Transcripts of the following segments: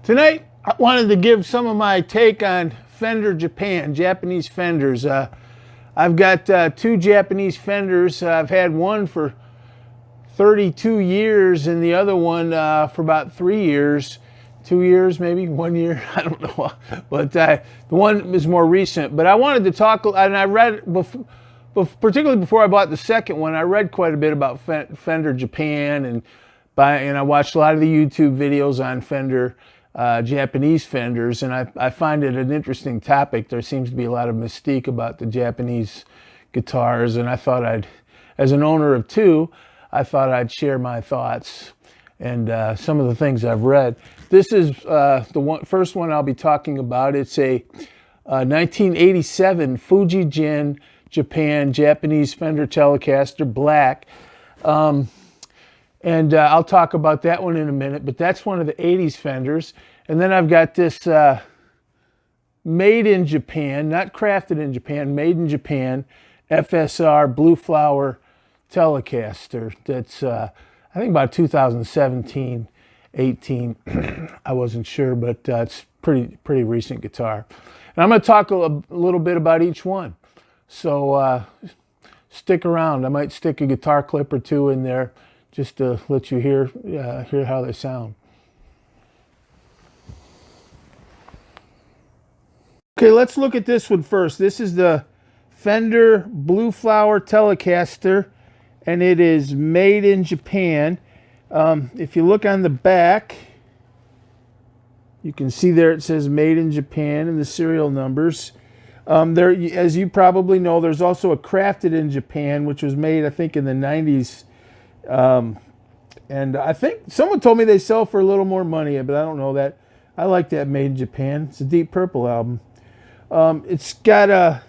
Tonight, I wanted to give some of my take on Fender Japan, Japanese Fenders. I've got two Japanese Fenders. I've had one for 32 years and the other one for about 3 years. 2 years, maybe 1 year, I don't know. But the one is more recent. But I wanted to talk, and I read, particularly before I bought the second one, I read quite a bit about Fender Japan, and I watched a lot of the YouTube videos on Fender Japanese Fenders, and I find it an interesting topic. There seems to be a lot of mystique about the Japanese guitars, and I thought as an owner of two, I thought I'd share my thoughts and some of the things I've read. This is the first one I'll be talking about. It's a 1987 Fujijin Japan Japanese Fender Telecaster Black. And I'll talk about that one in a minute, but that's one of the 80s Fenders. And then I've got this made in Japan, not crafted in Japan, made in Japan, FSR Blue Flower Telecaster. That's, I think about 2017, 18. I wasn't sure, but it's pretty recent guitar. And I'm going to talk a little bit about each one. So stick around. I might stick a guitar clip or two in there, just to let you hear how they sound. Okay, let's look at this one first. This is the Fender Blue Flower Telecaster, and it is made in Japan. If you look on the back, you can see there it says made in Japan and the serial numbers. There, as you probably know, there's also a crafted in Japan, which was made, I think, in the 90s. And I think someone told me they sell for a little more money, but I don't know that. I like that made in Japan. It's a Deep Purple album. It's got I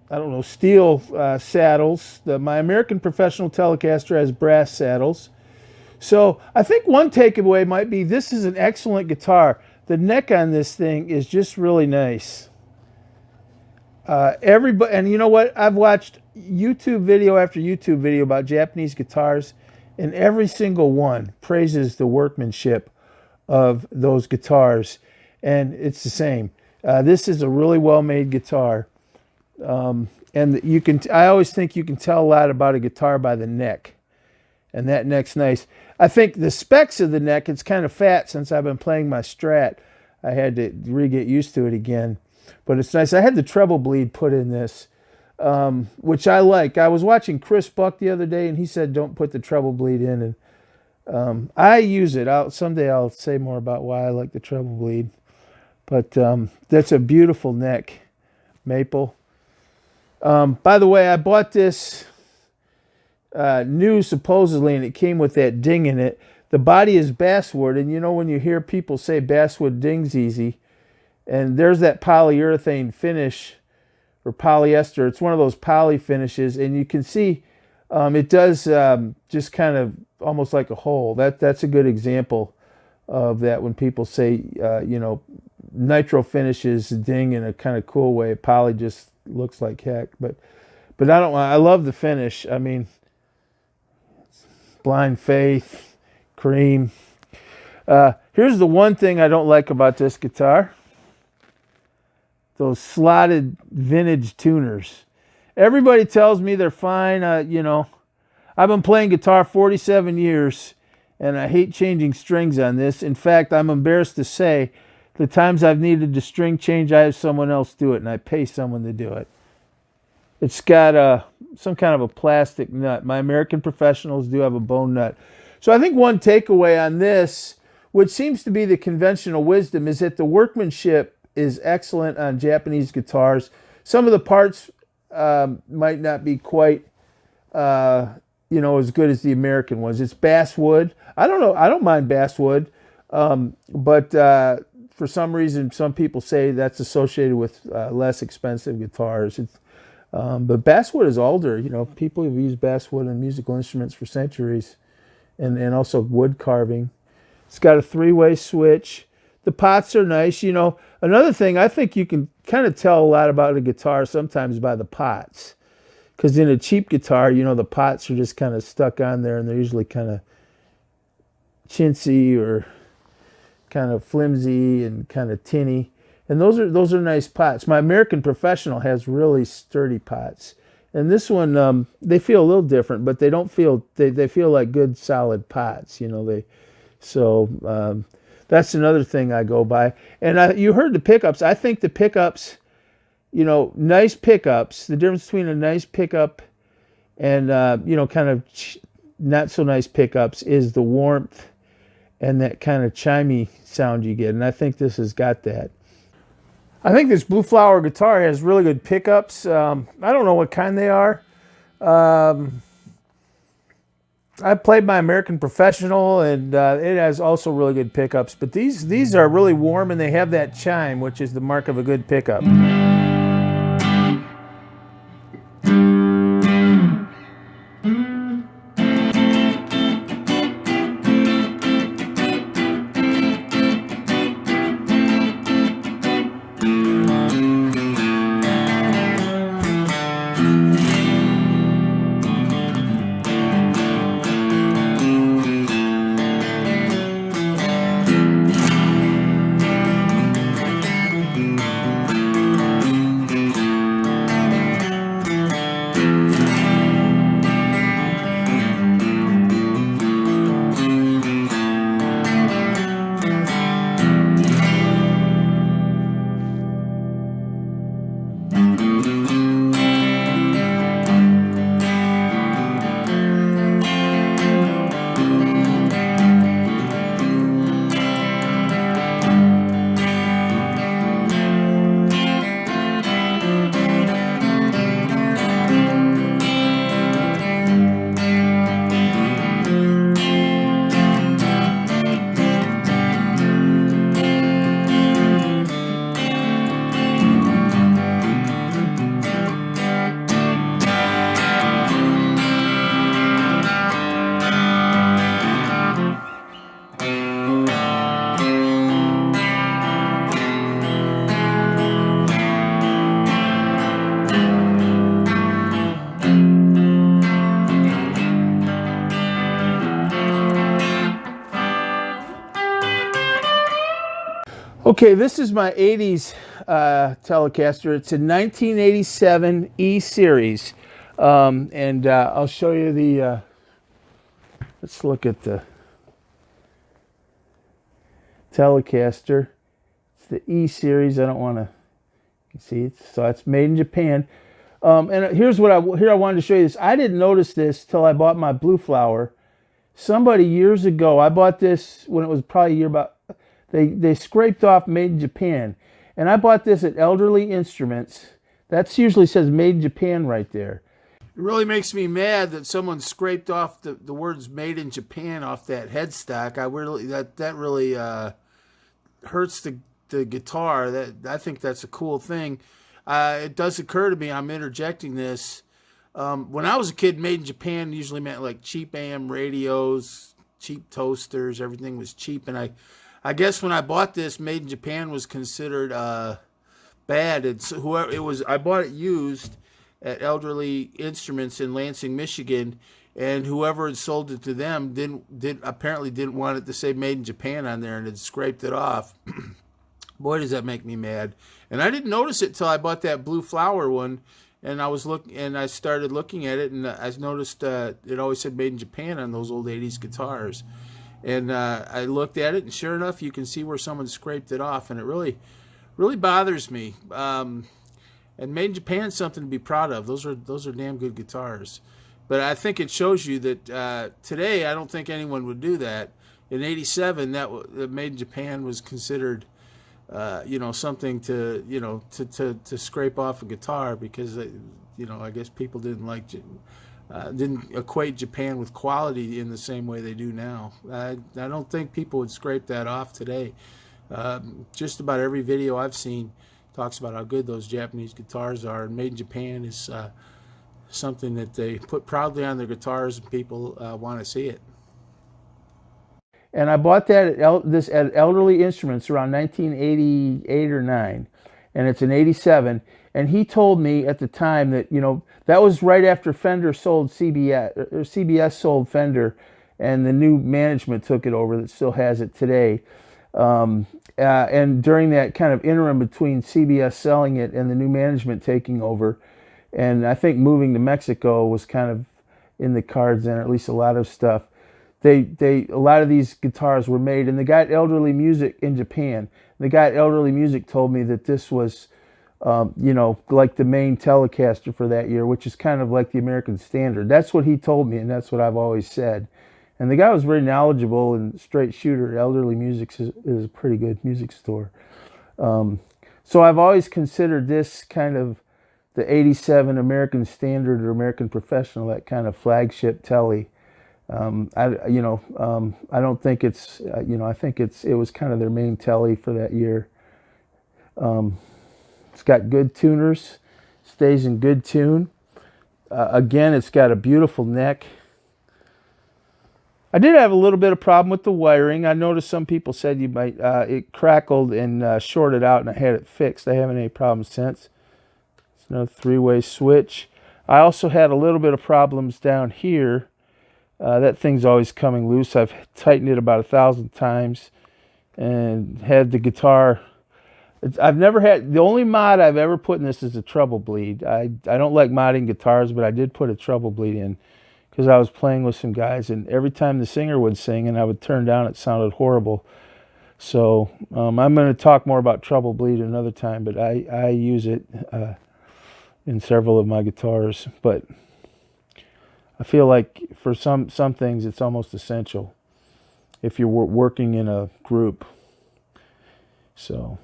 don't know, steel saddles. My American Professional Telecaster has brass saddles. So I think one takeaway might be this is an excellent guitar. The neck on this thing is just really nice. Everybody, and you know what? I've watched YouTube video after YouTube video about Japanese guitars, and every single one praises the workmanship of those guitars, and it's the same. This is a really well-made guitar, and I always think you can tell a lot about a guitar by the neck, and that neck's nice. I think the specs of the neck, it's kind of fat since I've been playing my Strat. I had to get used to it again. But it's nice. I had the treble bleed put in this, which I like. I was watching Chris Buck the other day, and he said don't put the treble bleed in. And I use it. Someday I'll say more about why I like the treble bleed. But that's a beautiful neck, maple. By the way, I bought this new supposedly, and it came with that ding in it. The body is basswood, and you know when you hear people say basswood dings easy, and there's that polyurethane finish or polyester. It's one of those poly finishes, and you can see it does just kind of almost like a hole. That's a good example of that when people say, you know, nitro finishes ding in a kind of cool way. Poly just looks like heck, but I love the finish. I mean, Blind Faith, cream. Here's the one thing I don't like about this guitar. Those slotted vintage tuners. Everybody tells me they're fine. You know, I've been playing guitar 47 years, and I hate changing strings on this. In fact, I'm embarrassed to say the times I've needed to string change, I have someone else do it, and I pay someone to do it. It's got some kind of a plastic nut. My American Professionals do have a bone nut. So I think one takeaway on this, which seems to be the conventional wisdom, is that the workmanship is excellent on Japanese guitars. Some of the parts might not be quite, you know, as good as the American ones. It's basswood. I don't know. I don't mind basswood, but for some reason, some people say that's associated with less expensive guitars. But basswood is older. You know, people have used basswood in musical instruments for centuries, and also wood carving. It's got a 3-way switch. The pots are nice. You know, another thing, I think you can kind of tell a lot about a guitar sometimes by the pots. Because in a cheap guitar, you know, the pots are just kind of stuck on there, and they're usually kind of chintzy or kind of flimsy and kind of tinny. And those are nice pots. My American Professional has really sturdy pots. And this one, they feel a little different, but they don't feel, they feel like good solid pots, you know. That's another thing I go by. And you heard the pickups. I think the pickups, you know, nice pickups, the difference between a nice pickup and, you know, kind of not so nice pickups is the warmth and that kind of chimey sound you get. And I think this has got that. I think this Blue Flower guitar has really good pickups. I don't know what kind they are. I played my American Professional, and it has also really good pickups. But these are really warm, and they have that chime, which is the mark of a good pickup. Okay, this is my 80s Telecaster. It's a 1987 E Series. And I'll show you the, let's look at the Telecaster. It's the E Series. I don't want to, you see it. So it's made in Japan. And here's what I wanted to show you this. I didn't notice this till I bought my Blue Flower. Somebody years ago, I bought this when it was probably a year about, they scraped off made in Japan. And I bought this at Elderly Instruments. That usually says made in Japan right there. It really makes me mad that someone scraped off the words made in Japan off that headstock. That really hurts the guitar. I think that's a cool thing. It does occur to me, I'm interjecting this. When I was a kid, made in Japan usually meant like cheap AM radios, cheap toasters, everything was cheap. And I guess when I bought this, made in Japan was considered bad. It's whoever it was. I bought it used at Elderly Instruments in Lansing, Michigan, and whoever had sold it to them apparently didn't want it to say made in Japan on there and had scraped it off. Boy, does that make me mad. And I didn't notice it till I bought that Blue Flower one, and I started looking at it, and I noticed it always said made in Japan on those old 80s guitars. And I looked at it, and sure enough, you can see where someone scraped it off, and it really, really bothers me. And made in Japan is something to be proud of. Those are damn good guitars. But I think it shows you that today, I don't think anyone would do that. In '87, that made in Japan was considered, something to scrape off a guitar because, I guess people didn't equate Japan with quality in the same way they do now. I don't think people would scrape that off today. Just about every video I've seen talks about how good those Japanese guitars are, and made in Japan is something that they put proudly on their guitars, and people want to see it. And I bought that at Elderly Instruments around 1988 or 9, and it's an 87. And he told me at the time that, that was right after Fender sold CBS, or CBS sold Fender, and the new management took it over that still has it today. And during that kind of interim between CBS selling it and the new management taking over, and I think moving to Mexico was kind of in the cards, and at least a lot of stuff. A lot of these guitars were made, and they got Elderly Music in Japan. The guy at Elderly Music told me that this was, like the main Telecaster for that year, which is kind of like the American standard. That's what he told me, and that's what I've always said. And the guy was very knowledgeable and straight shooter. Elderly Music is a pretty good music store. So I've always considered this kind of the 87 American Standard or American Professional, that kind of flagship Tele. I don't think it's, I think it was kind of their main Tele for that year. It's got good tuners, stays in good tune. Again, it's got a beautiful neck. I did have a little bit of problem with the wiring. I noticed some people said you might, it crackled and shorted out, and I had it fixed. I haven't any problems since. It's another three-way switch. I also had a little bit of problems down here. That thing's always coming loose. I've tightened it about 1,000 times and had the guitar. I've never had, the only mod I've ever put in this is a treble bleed. I don't like modding guitars, but I did put a treble bleed in because I was playing with some guys, and every time the singer would sing and I would turn down, it sounded horrible. So I'm going to talk more about treble bleed another time, but I use it in several of my guitars. But I feel like for some things it's almost essential if you're working in a group. So,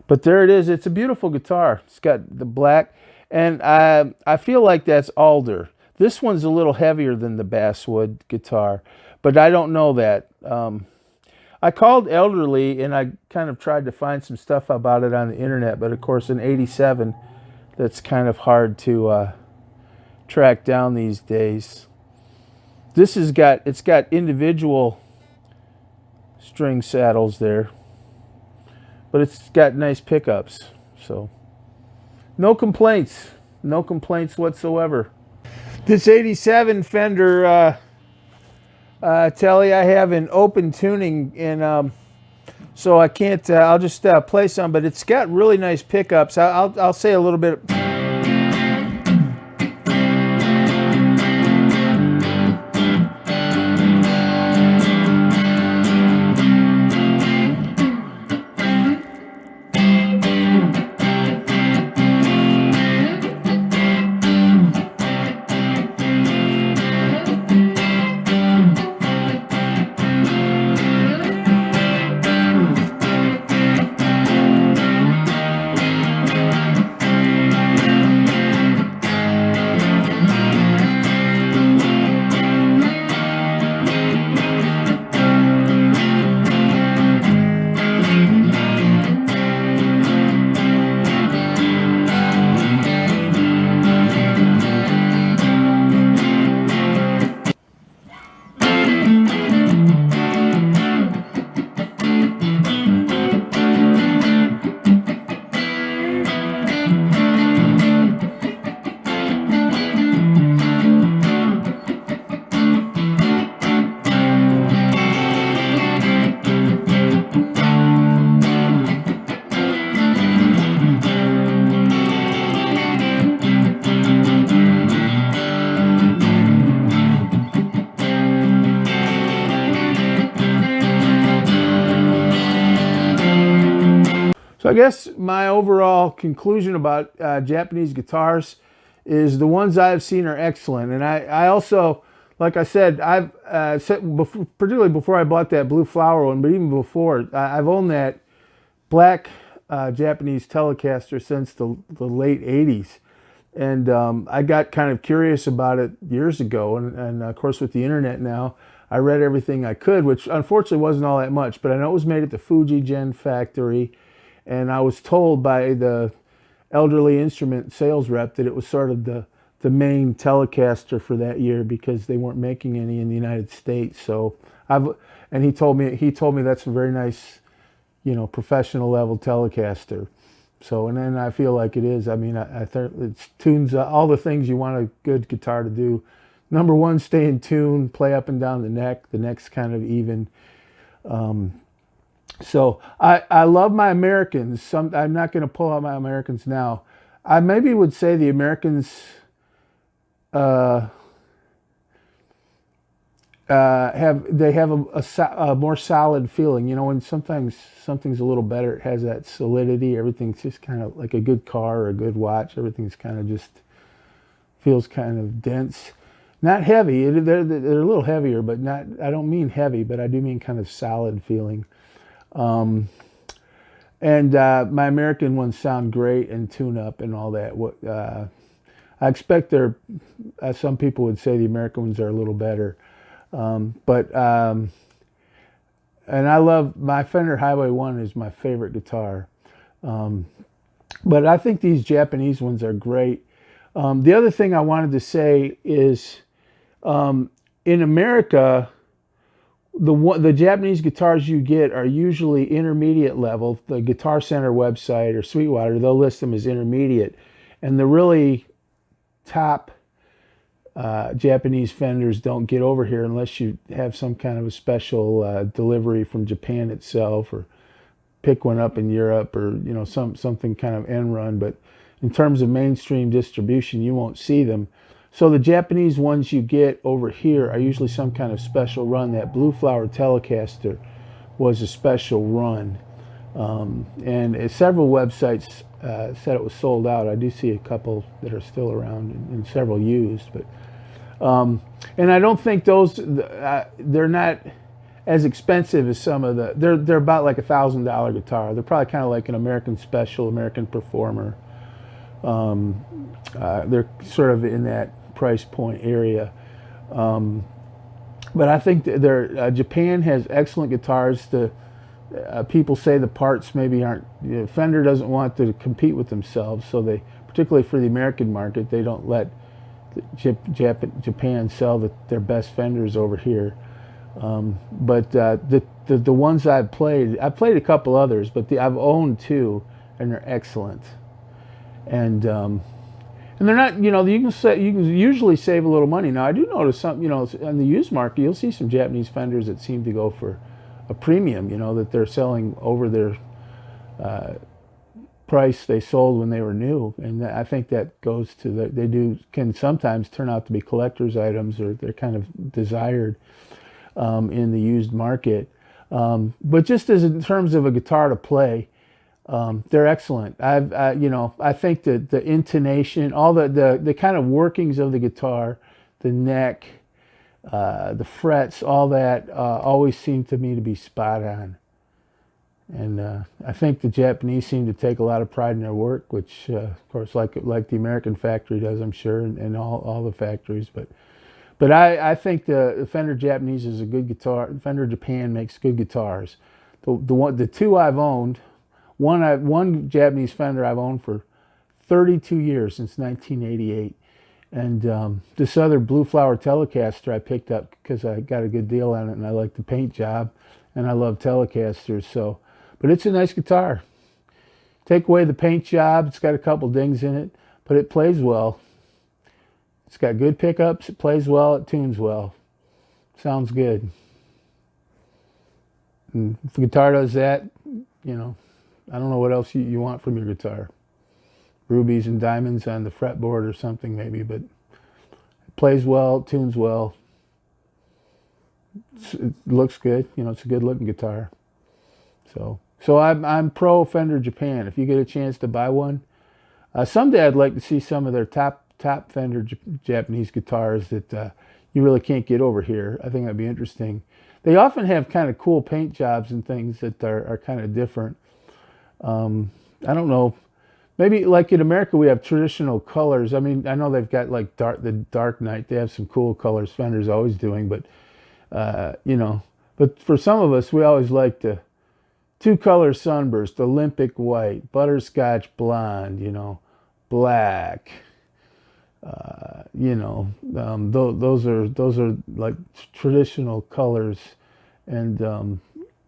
but there it is. It's a beautiful guitar. It's got the black, and I feel like that's alder. This one's a little heavier than the basswood guitar, but I don't know that. I called Elderly, and I kind of tried to find some stuff about it on the internet, but of course in 87, that's kind of hard to track down these days. This has got, it's got individual string saddles there, but it's got nice pickups. So no complaints whatsoever. This 87 Fender Tele, I have in open tuning, and so I can't, I'll just play some, but it's got really nice pickups. I'll say a little bit. So I guess my overall conclusion about Japanese guitars is the ones I've seen are excellent. And I also, like I said, I've said before, particularly before I bought that Blue Flower one, but even before, I've owned that black Japanese Telecaster since the late 80s. And I got kind of curious about it years ago. And of course, with the internet now, I read everything I could, which unfortunately wasn't all that much. But I know it was made at the Fuji Gen factory. And I was told by the Elderly Instrument sales rep that it was sort of the main Telecaster for that year because they weren't making any in the United States. So he told me that's a very nice, professional level Telecaster. So, and then I feel like it is. I mean, I think it tunes all the things you want a good guitar to do. Number one, stay in tune, play up and down the neck. The neck's kind of even. So I love my Americans. I'm not going to pull out my Americans now. I maybe would say the Americans uh, have a more solid feeling. You know, when sometimes something's a little better, it has that solidity. Everything's just kind of like a good car or a good watch. Everything's kind of just feels kind of dense, not heavy. They're a little heavier, but not. I don't mean heavy, but I do mean kind of solid feeling. And my American ones sound great and tune up and all that. I expect they're. Some people would say the American ones are a little better, but and I love my Fender Highway One is my favorite guitar. But I think these Japanese ones are great. The other thing I wanted to say is in America, the Japanese guitars you get are usually intermediate level. The Guitar Center website or Sweetwater, they'll list them as intermediate, and the really top Japanese Fenders don't get over here unless you have some kind of a special delivery from Japan itself, or pick one up in Europe, or something kind of end run. But in terms of mainstream distribution, you won't see them. So the Japanese ones you get over here are usually some kind of special run. That Blue Flower Telecaster was a special run. And several websites said it was sold out. I do see a couple that are still around and several used. But and I don't think those, they're not as expensive as some of they're about like $1,000 guitar. They're probably kind of like an American Special, American Performer. They're sort of in that price point area. But I think Japan has excellent guitars. People say the parts maybe aren't. Fender doesn't want to compete with themselves, so they, particularly for the American market, they don't let Japan sell their best Fenders over here. But the ones I've played a couple others, but I've owned two, and they're excellent. And they're not, you can usually save a little money. Now I do notice some, on the used market, you'll see some Japanese Fenders that seem to go for a premium, that they're selling over their price they sold when they were new. And I think that goes to can sometimes turn out to be collector's items, or they're kind of desired in the used market. But just as in terms of a guitar to play, they're excellent. I think that the intonation, all the kind of workings of the guitar, the neck, the frets, all that always seem to me to be spot on. And I think the Japanese seem to take a lot of pride in their work, which, of course, like the American factory does, I'm sure, and all the factories. But I think the Fender Japanese is a good guitar. Fender Japan makes good guitars. The two I've owned. One Japanese Fender I've owned for 32 years, since 1988. And this other Blue Flower Telecaster I picked up because I got a good deal on it, and I like the paint job, and I love Telecasters. But it's a nice guitar. Take away the paint job, it's got a couple dings in it, but it plays well. It's got good pickups, it plays well, it tunes well. Sounds good. And if the guitar does that, I don't know what else you want from your guitar. Rubies and diamonds on the fretboard or something maybe, but it plays well, it tunes well. It looks good. It's a good looking guitar. So I'm pro Fender Japan. If you get a chance to buy one, someday I'd like to see some of their top Fender Japanese guitars that you really can't get over here. I think that'd be interesting. They often have kind of cool paint jobs and things that are kind of different. I don't know. Maybe like in America we have traditional colors. I mean, I know they've got like the Dark Knight. They have some cool colors. Fender's always doing, but But for some of us, we always like the two-color sunburst, Olympic white, butterscotch blonde, black. Those are like traditional colors, and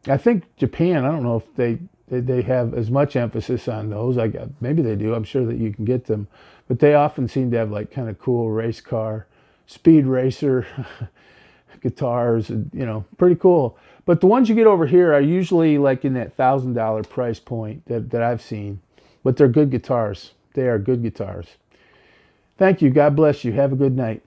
I think Japan. I don't know if they have as much emphasis on those. Maybe they do. I'm sure that you can get them, but they often seem to have like kind of cool race car, speed racer guitars, and, you know, pretty cool. But the ones you get over here are usually like in that $1,000 price point that I've seen. But they're good guitars. They are good guitars. Thank you. God bless you. Have a good night.